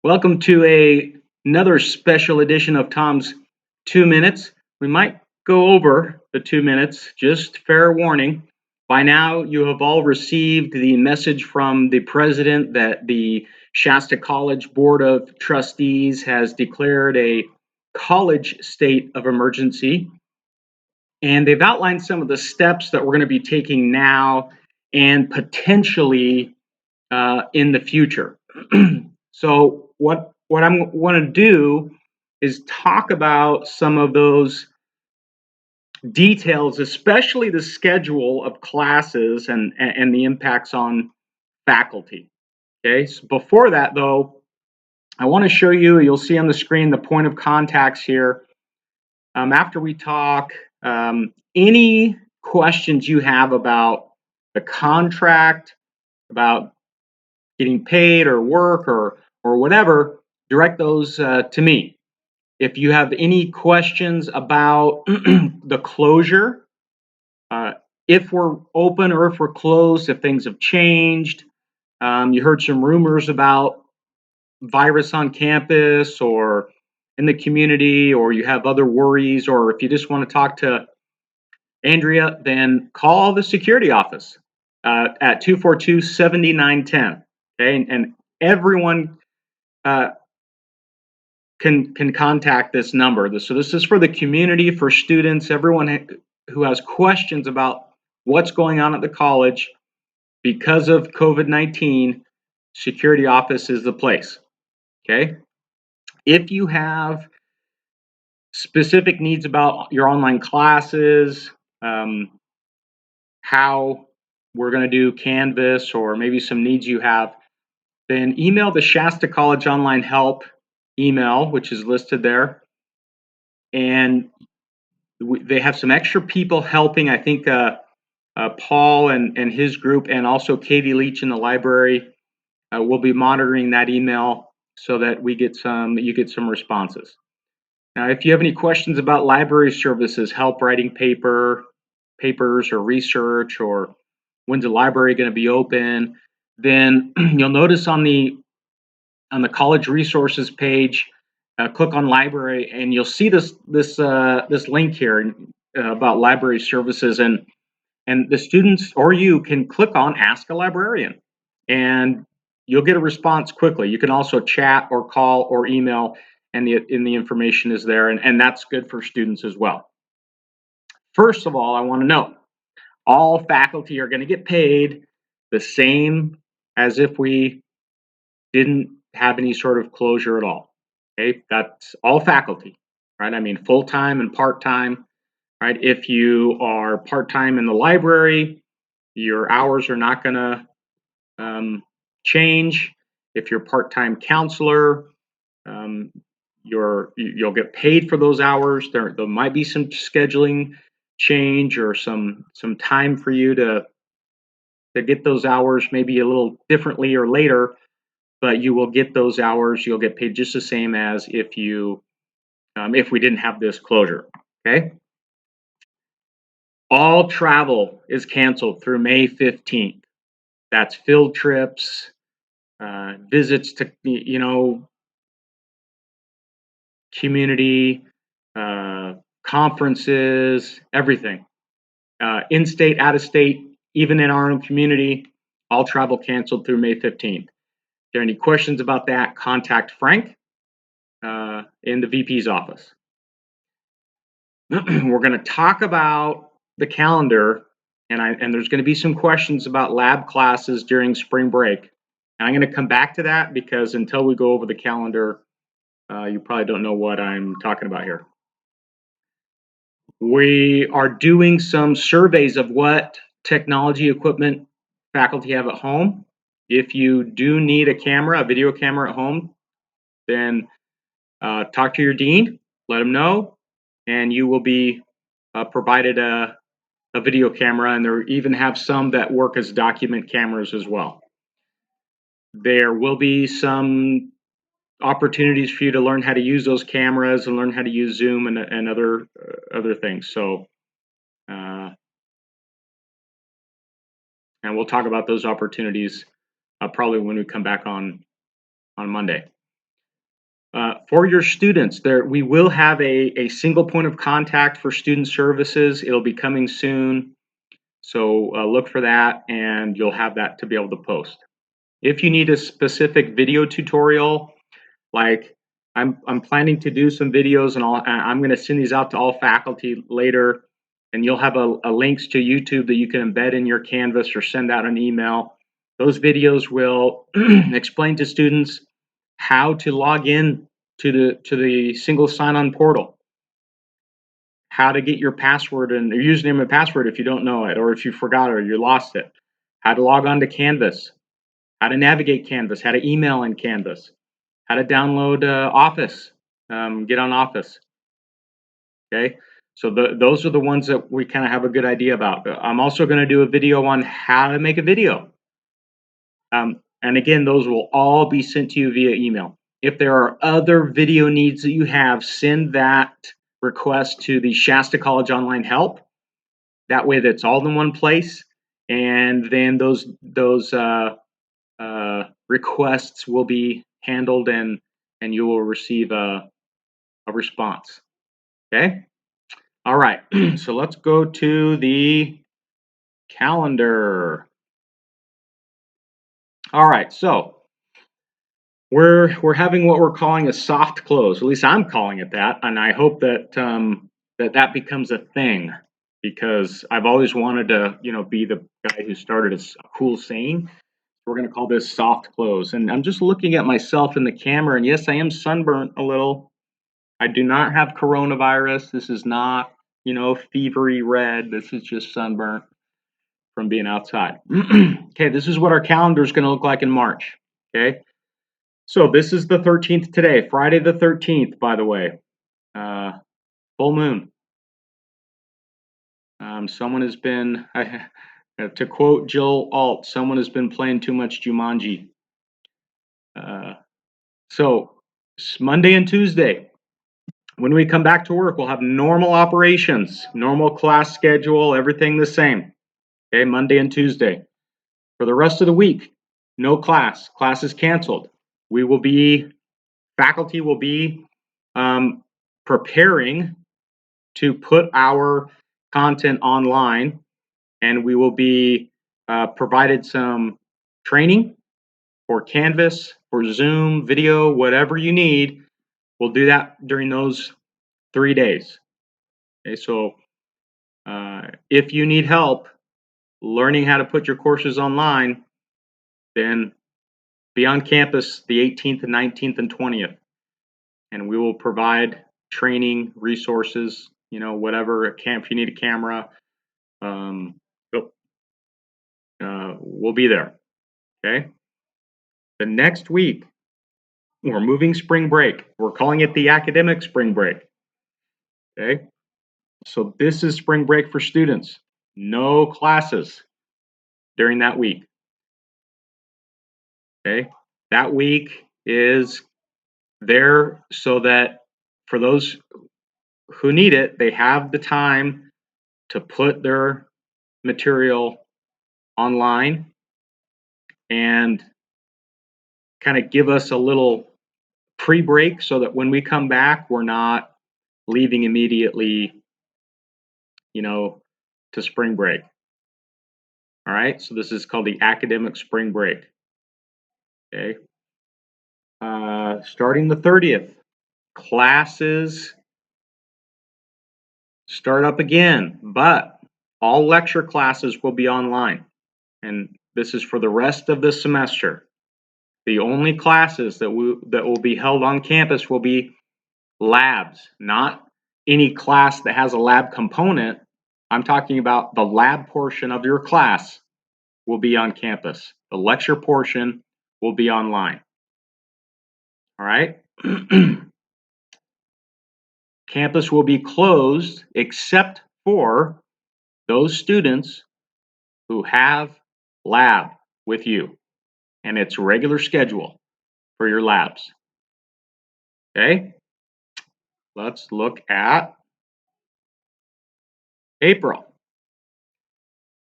Welcome to another special edition of Tom's 2 Minutes. We might go over the 2 minutes, just fair warning. By now, you have all received the message from the president that the Shasta College Board of Trustees has declared a college state of emergency. And they've outlined some of the steps that we're going to be taking now and potentially in the future. So what I'm want to do is talk about some of those details, especially the schedule of classes and the impacts on faculty. Okay, so before that though, I want to show you. You'll see on the screen the point of contacts here. After we talk, any questions you have about the contract, about getting paid or work or whatever, direct those to me. If you have any questions about the closure, if we're open or if we're closed, if things have changed, you heard some rumors about virus on campus or in the community, or you have other worries, or if you just want to talk to Andrea, then call the security office at 242-7910. Okay, and everyone can contact this number. So this is for the community, for students, everyone who has questions about what's going on at the college because of COVID-19. Security office is the place. Okay, if you have specific needs about your online classes, how we're going to do Canvas, or maybe some needs you have, then email the Shasta College Online Help email, which is listed there. And they have some extra people helping. I think Paul and his group, and also Katie Leach in the library, will be monitoring that email so that you get some responses. Now, if you have any questions about library services, help writing papers or research, or when's the library going to be open, then you'll notice on the college resources page, click on library, and you'll see this link here about library services, and the students or you can click on Ask a Librarian, and you'll get a response quickly. You can also chat or call or email, and the information is there, and that's good for students as well. First of all, I want to note all faculty are going to get paid the same as if we didn't have any sort of closure at all. Okay, that's all faculty, right? I mean, full-time and part-time, right? If you are part-time in the library, your hours are not going to change. If you're part-time counselor, you'll get paid for those hours. There might be some scheduling change or some time for you to get those hours maybe a little differently or later, but you will get those hours. You'll get paid just the same as if we didn't have this closure. Okay. All travel is canceled through May 15th. That's field trips, visits to community, conferences, everything. In-state, out-of-state, even in our own community, all travel canceled through May 15th. If there are any questions about that, contact Frank in the VP's office. We're going to talk about the calendar, and there's going to be some questions about lab classes during spring break. And I'm going to come back to that because until we go over the calendar, you probably don't know what I'm talking about here. We are doing some surveys of what technology equipment faculty have at home. If you do need a video camera at home, then talk to your dean, let them know, and you will be provided a video camera, and there even have some that work as document cameras as well. There will be some opportunities for you to learn how to use those cameras and learn how to use Zoom and other things. So, and we'll talk about those opportunities probably when we come back on Monday. For your students, we will have a single point of contact for student services. It'll be coming soon. So look for that, and you'll have that to be able to post. If you need a specific video tutorial, like I'm planning to do some videos, and I'm going to send these out to all faculty later, and you'll have a links to YouTube that you can embed in your Canvas or send out an email. Those videos will explain to students how to log in to the single sign-on portal, how to get your password and your username and password if you don't know it, or if you forgot it or you lost it, how to log on to Canvas, how to navigate Canvas, how to email in Canvas, how to download Office, get on Office. Okay, so those are the ones that we kind of have a good idea about. I'm also going to do a video on how to make a video. And again, those will all be sent to you via email. If there are other video needs that you have, send that request to the Shasta College Online Help. That way, that's all in one place, and then those requests will be handled, and you will receive a response. Okay. All right. So let's go to the calendar. All right. So we're having what we're calling a soft close. At least I'm calling it that, and I hope that that becomes a thing, because I've always wanted to, be the guy who started a cool saying. We're going to call this soft close, and I'm just looking at myself in the camera, and yes, I am sunburnt a little. I do not have coronavirus. This is not, fevery red. This is just sunburnt from being outside. Okay, this is what our calendar is going to look like in March. Okay. So this is the 13th today, Friday the 13th, by the way. Full moon. Someone has been, to quote Jill Alt, someone has been playing too much Jumanji. So Monday and Tuesday, when we come back to work, we'll have normal operations, normal class schedule, everything the same. Okay, Monday and Tuesday. For the rest of the week, no class. Class is canceled. Faculty will be preparing to put our content online, and we will be provided some training for Canvas, for Zoom, video, whatever you need. We'll do that during those 3 days. Okay, so if you need help learning how to put your courses online, then be on campus the 18th and 19th and 20th, and we will provide training resources, whatever. If you need a camera, we'll be there. Okay. The next week, we're moving spring break. We're calling it the academic spring break. Okay. So this is spring break for students. No classes during that week. Okay. That week is there so that for those who need it, they have the time to put their material online and kind of give us a little pre-break so that when we come back, we're not leaving immediately, to spring break. All right, so this is called the academic spring break. Okay. Starting the 30th, classes start up again, but all lecture classes will be online. And this is for the rest of the semester. The only classes that will be held on campus will be labs, not any class that has a lab component. I'm talking about the lab portion of your class will be on campus. The lecture portion will be online. All right. Campus will be closed except for those students who have lab with you, and it's regular schedule for your labs. Okay. Let's look at April.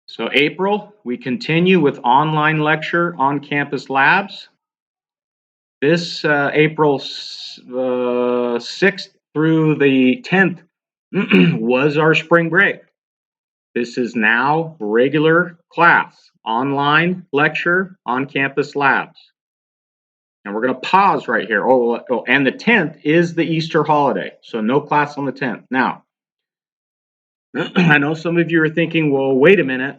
So April, we continue with online lecture on campus labs. This April 6th through the 10th was our spring break. This is now regular class, online lecture, on campus labs. And we're going to pause right here. And the 10th is the Easter holiday, so no class on the 10th. Now, I know some of you are thinking, well, wait a minute.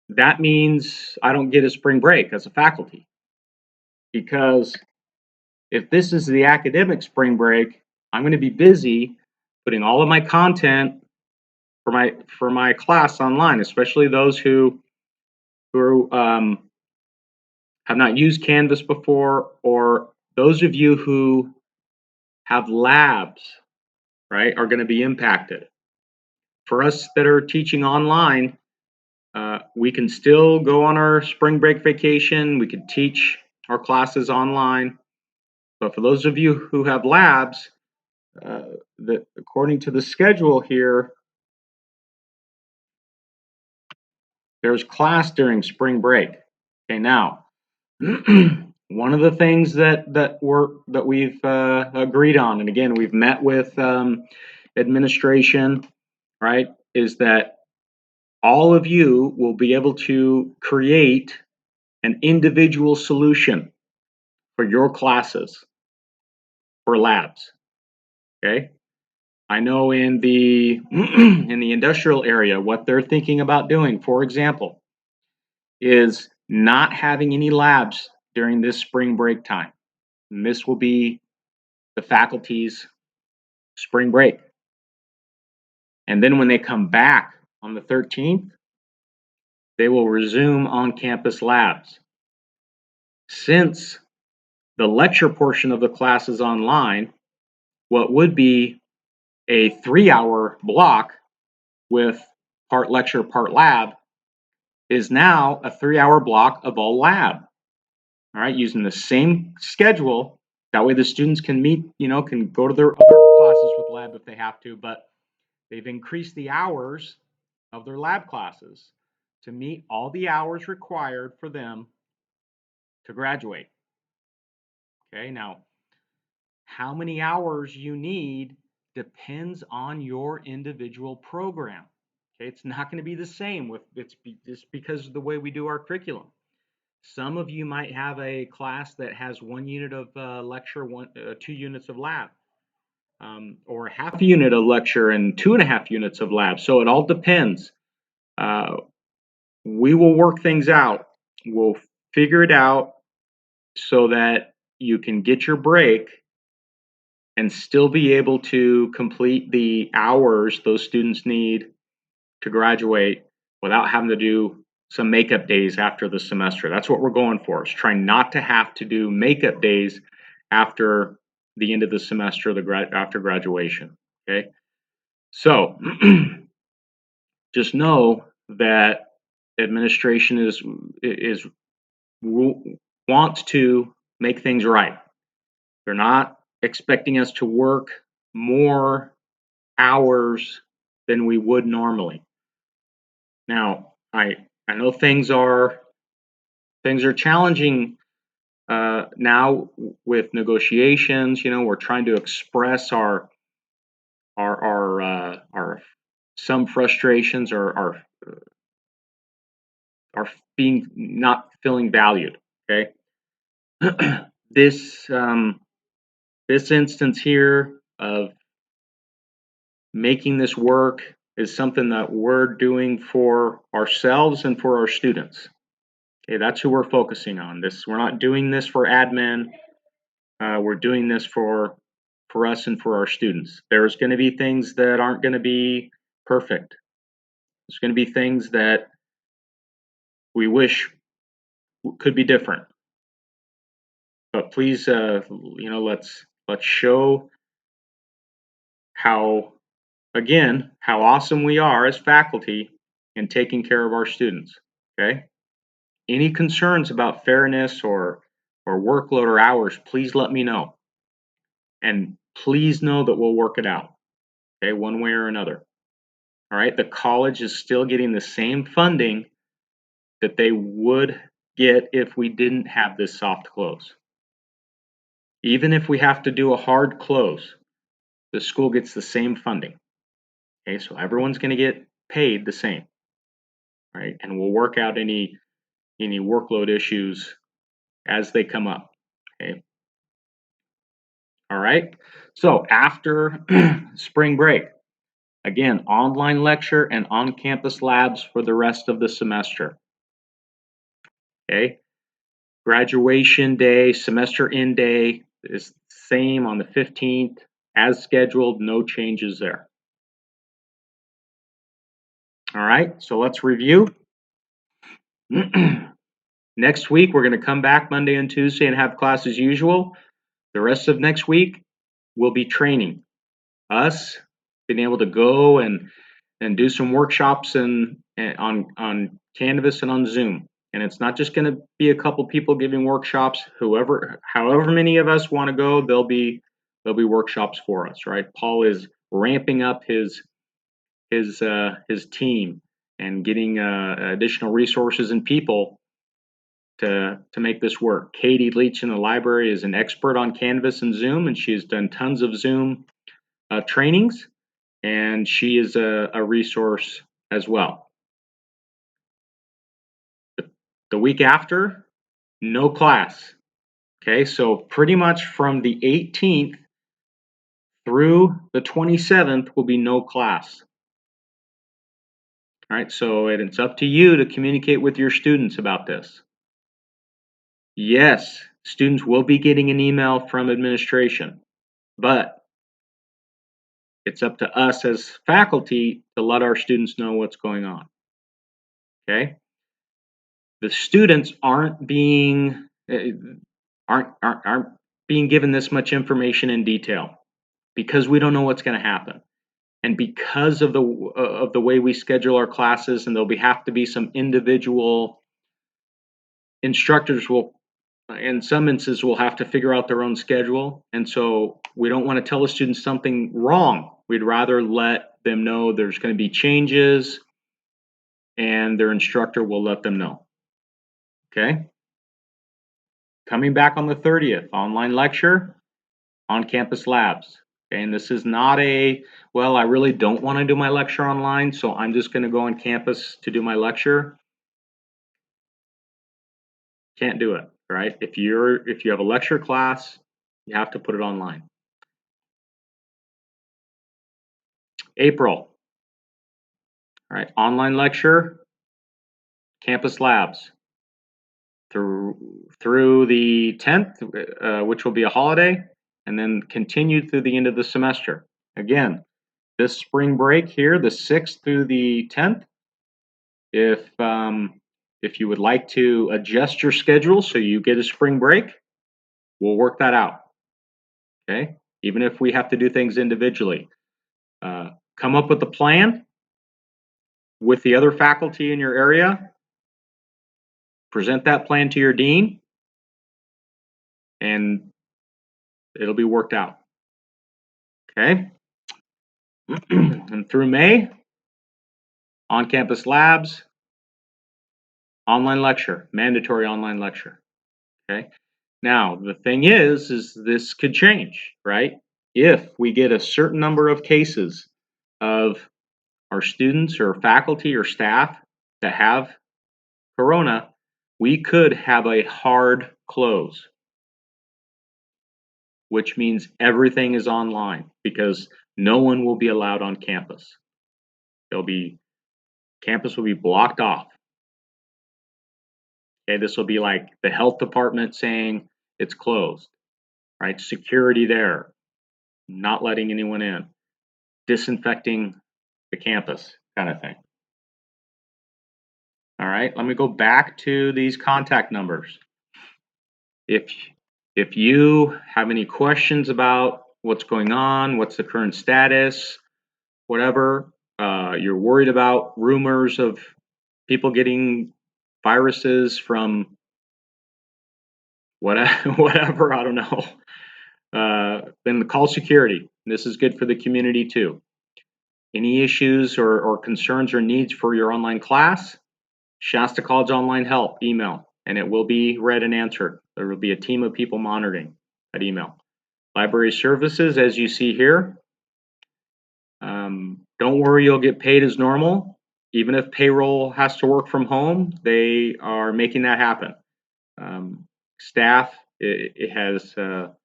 That means I don't get a spring break as a faculty. Because if this is the academic spring break, I'm going to be busy putting all of my content for my class online, especially those who have not used Canvas before, or those of you who have labs, right, are going to be impacted. For us that are teaching online, we can still go on our spring break vacation. We can teach our classes online. But for those of you who have labs, that according to the schedule here, there's class during spring break. Okay, now one of the things that we've agreed on, and again we've met with administration, right, is that all of you will be able to create an individual solution for your classes for labs. Okay, I know in the in the industrial area, what they're thinking about doing, for example, is not having any labs during this spring break time. And this will be the faculty's spring break. And then when they come back on the 13th, they will resume on campus labs. Since the lecture portion of the class is online, what would be a 3-hour block with part lecture, part lab is now a 3-hour block of all lab. All right, using the same schedule. That way the students can meet, can go to their other classes with lab if they have to, but they've increased the hours of their lab classes to meet all the hours required for them to graduate. Okay, now how many hours you need depends on your individual program. Okay, it's not going to be the same with it's just because of the way we do our curriculum. Some of you might have a class that has 1 unit of lecture, 2 units of lab, or a half a unit of lecture and 2.5 units of lab. So it all depends. Uh, we will work things out. We'll figure it out so that you can get your break and still be able to complete the hours those students need to graduate without having to do some makeup days after the semester. That's what we're going for, is trying not to have to do makeup days after the end of the semester, after graduation. Okay, so just know that administration is wants to make things right. They're not expecting us to work more hours than we would normally. Now, I know things are challenging now with negotiations. We're trying to express our some frustrations, or our being not feeling valued. Okay, this this instance here of making this work is something that we're doing for ourselves and for our students. Okay, that's who we're focusing on. We're not doing this for admin. We're doing this for us and for our students. There's going to be things that aren't going to be perfect. There's going to be things that we wish could be different. But please, let's show how awesome we are as faculty in taking care of our students. Okay. Any concerns about fairness or workload or hours, please let me know. And please know that we'll work it out, okay, one way or another. All right, the college is still getting the same funding that they would get if we didn't have this soft close. Even if we have to do a hard close, the school gets the same funding. Okay, so everyone's going to get paid the same, right? And we'll work out any workload issues as they come up. Okay. All right. So after spring break, again, online lecture and on-campus labs for the rest of the semester. Okay. Graduation day, semester end day is same on the 15th as scheduled, no changes there. All right, so let's review. Next week, we're going to come back Monday and Tuesday and have class as usual. The rest of next week will be training. Us being able to go and do some workshops and on Canvas and on Zoom. And it's not just going to be a couple people giving workshops. However many of us want to go, there'll be workshops for us, right? Paul is ramping up his team and getting additional resources and people to make this work. Katie Leach in the library is an expert on Canvas and Zoom, and she's done tons of Zoom trainings, and she is a resource as well. The week after, no class. Okay, so pretty much from the 18th through the 27th will be no class. All right, so it's up to you to communicate with your students about this. Yes, students will be getting an email from administration, but it's up to us as faculty to let our students know what's going on. Okay? The students aren't being given this much information in detail because we don't know what's going to happen. And because of the way we schedule our classes, and there'll have to be some individual instructors will, in some instances, will have to figure out their own schedule. And so we don't want to tell the students something wrong. We'd rather let them know there's going to be changes, and their instructor will let them know. Okay? Coming back on the 30th, online lecture, on-campus labs. Okay, and this is not well, I really don't want to do my lecture online, so I'm just going to go on campus to do my lecture. Can't do it, right? If you have a lecture class, you have to put it online. April. All right, online lecture, campus labs through the 10th, which will be a holiday, and then continue through the end of the semester. Again, this spring break here, the 6th through the 10th, if you would like to adjust your schedule so you get a spring break, we'll work that out. Okay? Even if we have to do things individually. Come up with a plan with the other faculty in your area, present that plan to your dean, and it'll be worked out. Okay? And through May, on-campus labs, online lecture, mandatory online lecture. Okay? Now, the thing is this could change, right? If we get a certain number of cases of our students or faculty or staff that have corona, we could have a hard close, which means everything is online because no one will be allowed on campus. Campus will be blocked off. Okay, this will be like the health department saying it's closed, right? Security there, not letting anyone in, disinfecting the campus kind of thing. All right, let me go back to these contact numbers. If you have any questions about what's going on, what's the current status, whatever, you're worried about rumors of people getting viruses from whatever, I don't know, then call security. This is good for the community too. Any issues or concerns or needs for your online class, Shasta College Online Help email, and it will be read and answered. There will be a team of people monitoring. that email. Library services, as you see here. Don't worry, you'll get paid as normal. Even if payroll has to work from home, they are making that happen. Staff, it has a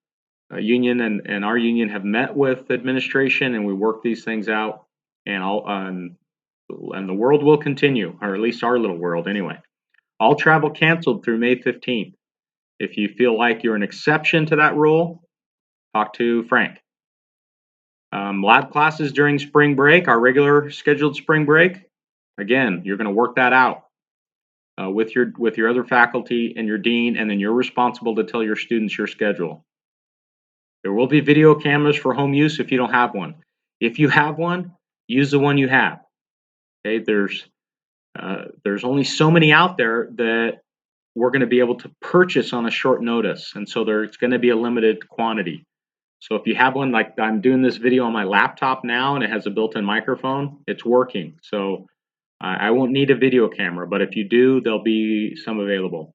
union and our union have met with administration, and we work these things out, and and the world will continue, or at least our little world anyway. All travel canceled through May 15th. If you feel like you're an exception to that rule, talk to Frank. Lab classes during spring break, our regular scheduled spring break, again, you're going to work that out with your other faculty and your dean, and then you're responsible to tell your students your schedule. There will be video cameras for home use if you don't have one. If you have one, use the one you have. Okay, there's only so many out there that we're going to be able to purchase on a short notice, and so there's going to be a limited quantity. So if you have one, like I'm doing this video on my laptop now and it has a built-in microphone, it's working. So I won't need a video camera, but if you do, there'll be some available.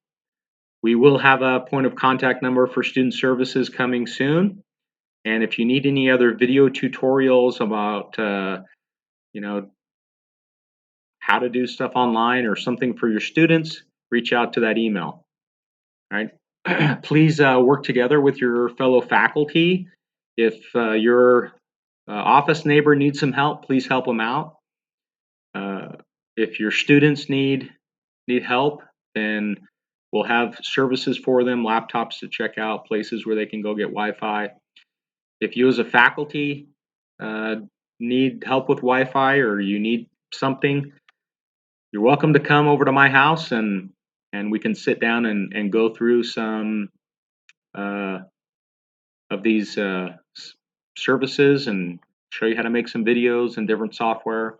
We will have a point of contact number for student services coming soon. And if you need any other video tutorials about, how to do stuff online or something for your students, reach out to that email. All right. Please work together with your fellow faculty. If your office neighbor needs some help, please help them out. If your students need help, then we'll have services for them, laptops to check out, places where they can go get Wi-Fi. If you as a faculty need help with Wi-Fi or you need something, you're welcome to come over to my house and we can sit down and go through some of these services and show you how to make some videos and different software.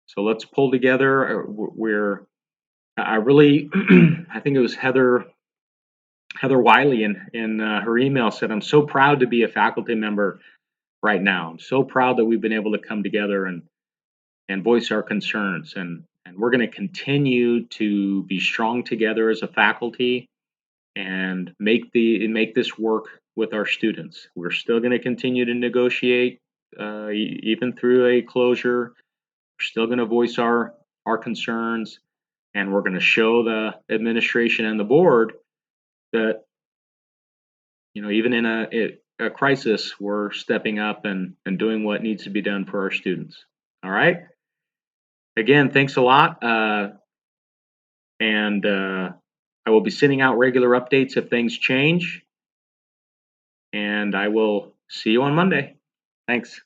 So let's pull together. I really, I think it was Heather Wiley in her email said, "I'm so proud to be a faculty member right now. I'm so proud that we've been able to come together and voice our concerns, and we're going to continue to be strong together as a faculty and make this work with our students. We're still going to continue to negotiate even through a closure. We're still going to voice our concerns, and we're going to show the administration and the board that even in a crisis, we're stepping up and doing what needs to be done for our students. All right. Again, thanks a lot, and I will be sending out regular updates if things change, and I will see you on Monday. Thanks.